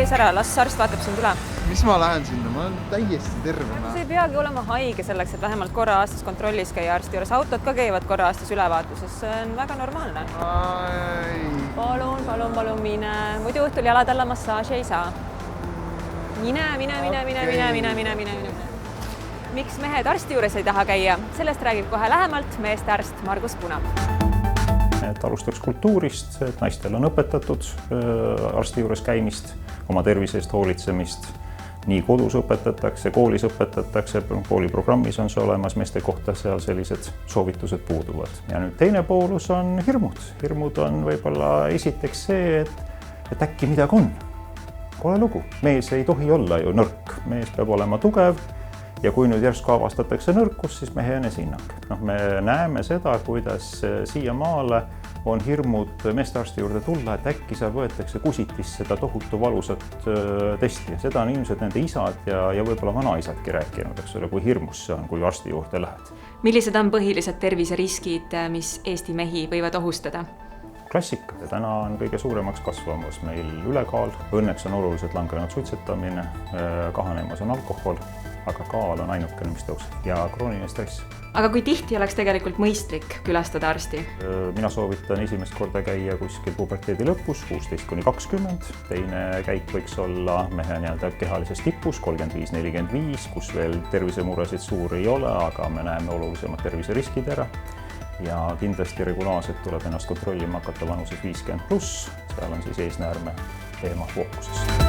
tervise ära, las arst vaatab sind üle. Mis ma lähen sinna? Ma olen täiesti terve. Sa ei peagi olema haige selleks, et vähemalt korra aastas kontrollis käia arsti juures. Autod ka käivad korra aastas ülevaatuses. See on väga normaalne. Palun mine. Muidu õhtul jalad alla massaaži ei saa. Mine. Miks mehed arsti juures ei taha käia? Sellest räägib kohe lähemalt meeste arst Margus Puna. Et alustaks kultuurist, et naistel on õpetatud arsti juures käimist, oma tervise eest hoolitsemist. Nii kodus õpetatakse, koolis õpetatakse, kooliprogrammis on see olemas, meeste kohta seal sellised soovitused puuduvad. Ja nüüd teine poolus on hirmud. Hirmud on võib-olla esiteks see, et äkki midagi on. Kole lugu. Mees ei tohi olla ju nõrk. Mees peab olema tugev. Ja kui nüüd järsku avastatakse nõrkus, siis mehe enesehinnang. Me näeme seda, kuidas siiamaale on hirmud meestearsti juurde tulla, et äkki seal võetakse kusitis seda tohutu valusat testi. Seda on ilmselt nende isad ja võib-olla vanaisadki rääkinud, kui hirmus see on, kui arsti juurde lähed. Millised on põhilised terviseriskid, mis Eesti mehi võivad ohustada? Klassika. Ja täna on kõige suuremaks kasvamas meil ülekaal. Õnneks on oluliselt langenud suitsetamine, kahanemas on alkohol, aga kaal on ainukene, mis tõuseb ja krooniline stress. Aga kui tihti oleks tegelikult mõistlik külastada arsti? Mina soovitan esimest korda käia kuskil puberteedi lõpus, 16–20. Teine käik võiks olla mehe kehalises tipus, 35–45, kus veel tervisemuresid suuri ei ole, aga me näeme olulisemad terviseriskid ära. Ja kindlasti regulaarselt tuleb ennast kontrollima hakata vanuses 50+, seal on siis eesnäärme teema fookuses.